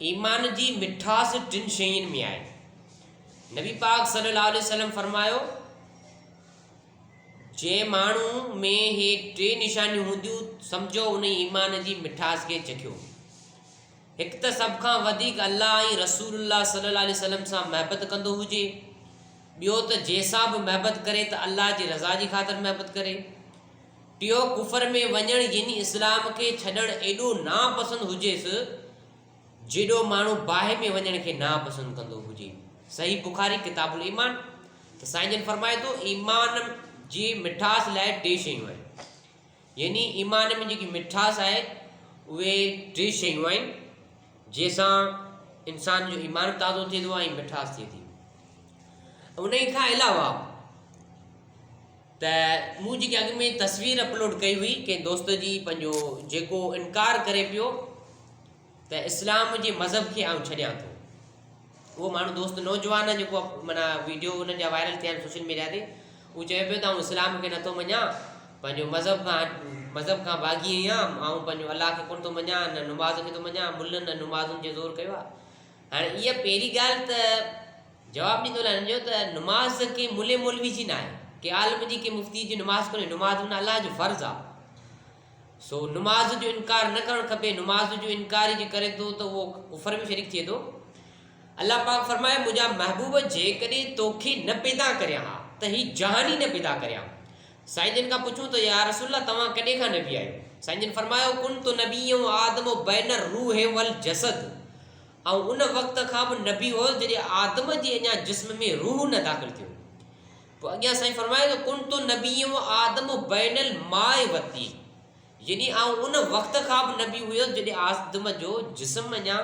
ईमान जी मिठास टिन शयुनि में आहे। नबी पाक सल्लल्लाहु अलैहि वसल्लम फरमायो, जे माण्हू में हे टे निशानियूं हूंदियूं सम्झो उन ईमान जी मिठास खे चखियो। हिकु त सभ खां वधीक अल्लाह ऐं रसूलुल्लाह सल्लल्लाहु अलैहि वसल्लम सां महबत कंदो हुजे। ॿियो त जंहिंसां बि महबत करे त अल्लाह जी रज़ा जी ख़ातिर महबत करे। टियों कुफर में वञणु यानी इस्लाम खे छॾणु एॾो नापसंद हुजेसि जेॾो माण्हू बाहि में वञण खे नापसंद कंदो हुजे। सही बुखारी किताबुल ईमान। त साईं जन फरमाए थो ईमान जी मिठास लाइ टे शयूं आहिनि, यानी ईमान में जेकी मिठास आहे उहे टे शयूं आहिनि जंहिंसां इंसान जो ईमान ताज़ो थिए थो ऐं मिठास थिए थी। उन खां अलावा त मूं जेकी अॻु में तस्वीर अपलोड कई हुई कंहिं दोस्त जी, पंहिंजो जेको इनकार करे पियो त इस्लाम जे मज़हब खे आउं छॾियां थो। उहो माण्हू दोस्त नौजवान जेको माना वीडियो उन्हनि जा वायरल थिया आहिनि सोशल मीडिया ते, उहो चए पियो त आउं इस्लाम खे नथो मञां, पंहिंजो मज़हब खां भाॻी आहियां, ऐं पंहिंजो अलाह खे कोन थो मञां, न नुमाज़ खे थो मञां, मुल्हनि न नुमाज़ुनि जे ज़ोर कयो आहे। हाणे इहा पहिरीं ॻाल्हि त जवाबु ॾींदो लाइ हिनजो त नुमाज़ के मुले मौलवी जी न आहे, के आलिम जी के मुफ़्ती जी नुमाज़ कोन्हे। नुमाज़ हुन अलाह जो फ़र्ज़ु आहे। सो नुमाज़ जो इनकार न करणु खपे। नुमाज़ जो इनकार जे करे थो त उहो कुफर में शरीक थिए थो। अल्लाह पाक फरमाए मुंहिंजा महबूब जेकॾहिं तोखे न पैदा करियां हा त ही जहानी न पैदा करियां। साईं जन खां पुछूं त या रसूल तव्हां कॾहिं खां नबी आहियो? साईं जन फरमायो कुन तो नबी आदम बैन रूह वल जसद, ऐं उन वक़्त खां बि नबी हो जॾहिं आदम जे अञा जिस्म में रूह न दाख़िल थियो। पोइ अॻियां साईं फरमायो त कुन तो नबी आदम बैनल माए वती, यानी उन वक़्त खां बि नबी हुयो जॾहिं आदम जो जिस्म अञा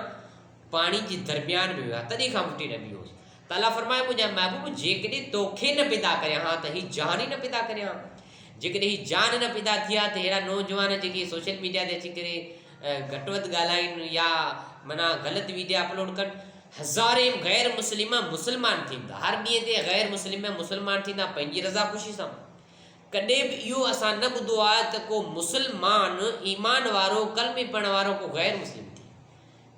पाणी जे दरमियान में हुआ, तॾहिं खां वठी नबी हुओ। त अल्लाह फरमाए मुंहिंजा महबूब जेकॾहिं तोखे न पैदा करियां हा त ही जान ई न पैदा करियां। जेकॾहिं ही जान न पैदा थिया त अहिड़ा नौजवान जेके सोशल मीडिया ते अची करे घटि वधि ॻाल्हाइनि या माना ग़लति वीडियो अपलोड कनि, हज़ारे गैर मुस्लमान थींदा, हर ॾींहं ते गैर मुस्लमान थींदा पंहिंजी रज़ा ख़ुशी सां। कॾहिं बि इहो असां न ॿुधो आहे त को मुस्लमान ईमान वारो कलमे पढ़ण वारो को गैर मुस्लिम थी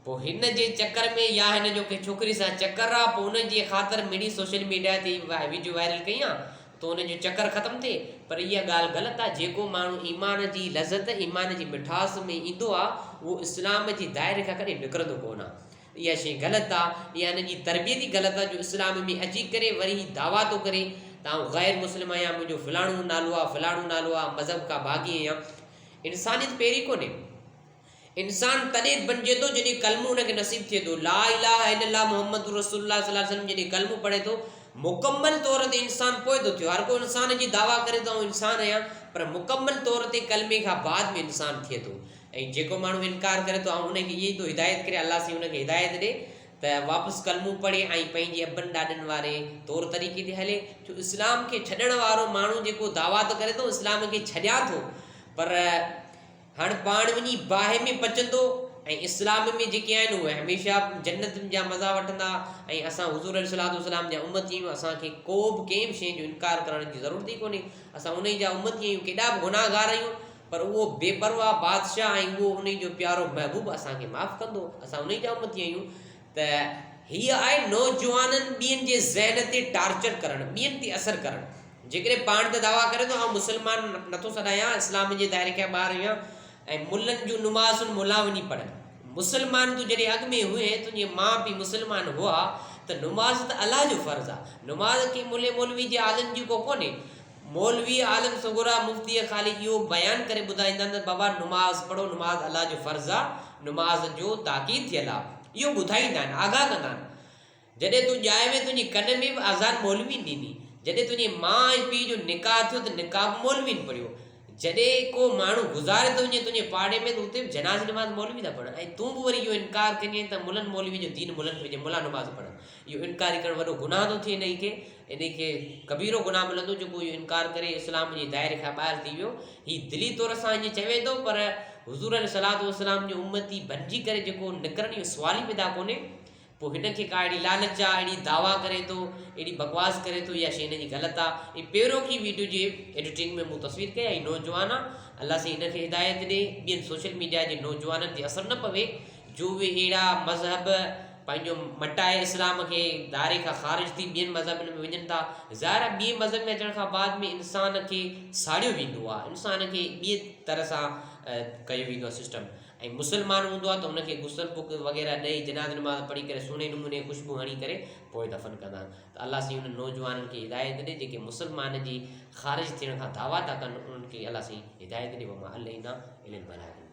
पोइ हिन जे चकर में या हिन जो कंहिं छोकिरी सां चकर आहे, पोइ उन जे ख़ातिर मिड़ी सोशल मीडिया ते वीडियो वायरल कई आहे त उन जो चकर ख़तमु थिए। पर इहा ॻाल्हि ग़लति आहे। जेको माण्हू ईमान जी लज़त ईमान जी मिठास में ईंदो आहे उहो इस्लाम जी दायरे खां कॾहिं निकिरंदो कोन आहे। इहा शइ ग़लति आहे, इहा हिन जी तरबियत ई ग़लति आहे जो इस्लाम में अची करे वरी दावा थो करे त आउं गैर मुस्लिम आहियां, मुंहिंजो फलाणो नालो आहे फलाणो नालो आहे, मज़हब खां भाॻी आहियां। इंसानियत पहिरीं कोन्हे। इंसान तॾहिं बणिजे थो जॾहिं कलमो हुनखे नसीब थिए थो। ला इलाहा इल्लल्लाह मुहम्मद रसूलुल्लाह सल्लल्लाहु अलैहि वसल्लम जॾहिं कलमो पढ़े थो मुकम्मल तौर ते इंसान पोइ थो थियो। हर को इंसान जी दावा करे थो इंसान आहियां, पर मुकम्मल तौर ते कलमे खां बाद में इंसान थिए थो। ऐं जेको माण्हू इनकार करे थो ऐं उनखे इहे ई थो हिदायत करे, अल्लाह साईं हुनखे हिदायत ॾे त वापसि कलमो पढ़े ऐं पंहिंजे अबनि ॾाॾनि वारे तौर तरीक़े ते हले। छो इस्लाम खे छॾण वारो माण्हू जेको दावा त करे थो इस्लाम खे छॾियां थो, पर हाणे पाण वञी बाहि में पचंदो ऐं इस्लाम में जेके आहिनि उहे हमेशह जन्नत जा मज़ा वठंदा। ऐं असां हुज़ूर अलैहिस्सलातु वस्सलाम जा उम्मती आहियूं, असांखे को बि कंहिं बि शइ जो इनकार करण जी ज़रूरत ई कोन्हे। असां उन जा उम्मती आहियूं, केॾा बि गुनाहगार आहियूं, पर उहो बेपरवाह बादशाह ऐं उहो उन जो प्यारो महबूब असांखे माफ़ु कंदो। असां उन जा उम्मती आहियूं। त हीअ आहे नौजवाननि ॿियनि जे ज़हन ते टार्चर करणु, ॿियनि ते असरु करणु। जेकॾहिं पाण त दावा करे थो ऐं मुस्लमान नथो सॾायां, इस्लाम जे दायरे खां ॿाहिरि आहियां ऐं मुलनि जूं नुमाज़ुनि मुला वञी पढ़नि। मुस्लमान तूं जॾहिं अॻु में हुए, तुंहिंजे माउ पीउ मुस्लमान हुआ त नुमाज़ त अलाह जो फ़र्ज़ु आहे। नुमाज़ के मुले मौलवी जे आलम जी को कोन्हे। मौलवी आलम सुगुरा मुफ़्तीअ ख़ाली इहो बयानु करे ॿुधाईंदा आहिनि त बाबा नुमाज़ पढ़ो, नुमाज़ अलाह जो फ़र्ज़ु आहे, नुमाज़ जो ताक़ीद थियल आहे, इहो ॿुधाईंदा आहिनि, आगाह कंदा आहिनि। जॾहिं तूं ॼाए में तुंहिंजी कन में बि आज़ान मौलवी ॾिनी। जॾहिं तुंहिंजे माउ ऐं पीउ जो निकाह थियो त निकाह मौलवीनि पढ़ियो। जॾहिं को माण्हू गुज़ारे थो वञे तुंहिंजे पाड़े में त उते बि जनाज़ नमाज़ मौलवी था पढ़नि। ऐं तूं बि वरी इहो इनकार कंदी त मुलनि मौलवी जो दीन मुलनि खे मुला नमाज़ पढ़नि। इहो इनकार करणु वॾो गुनाह थो थिए। इन खे कबीरो गुनाह मिलंदो जेको इहो इनकार करे इस्लाम जे दायरे खां ॿाहिरि थी वियो। हीउ दिली तौर सां ईअं चवे थो, पर हुज़ूर अलैहिस्सलातु वस्सलाम जो उम्मती बणिजी करे जेको निकिरनि इहो सुवाल ई पैदा कोन्हे। पोइ हिनखे का अहिड़ी लालच आहे, अहिड़ी दावा करे थो, अहिड़ी बकवास करे थो, इहा शइ हिन जी ग़लति आहे। ही पहिरियों की वीडियो जे एडिटिंग में मूं तस्वीर कई आहे। नौजवान आहे, अलाह साईं हिनखे हिदायत ॾे, ॿियनि सोशल मीडिया जे नौजवाननि ते असरु न पवे जो उहे अहिड़ा मज़हब पंहिंजो मटाए इस्लाम खे दायरे खां ख़ारिज थी ॿियनि मज़हबनि में वञनि था। ज़ाहिर आहे ॿिए मज़हब में अचण खां बाद में इंसान खे साड़ियो वेंदो आहे, इंसान खे ॿिए तरह सां कयो वेंदो आहे सिस्टम। ऐं मुस्लमान हूंदो आहे त उनखे गुसल पुक वग़ैरह ॾेई जनाज़ नमाज़ पढ़ी करे सुहिणे नमूने ख़ुशबू हणी करे पोइ दफ़न कंदा आहिनि। त अलाह साईं उन नौजवाननि खे हिदायत ॾे जेके मुस्लमान जी ख़ारिज थियण खां दावा था कनि, उन्हनि खे अलाह साईं हिदायत ॾे। मां अलाह ना इल्मु बनाए।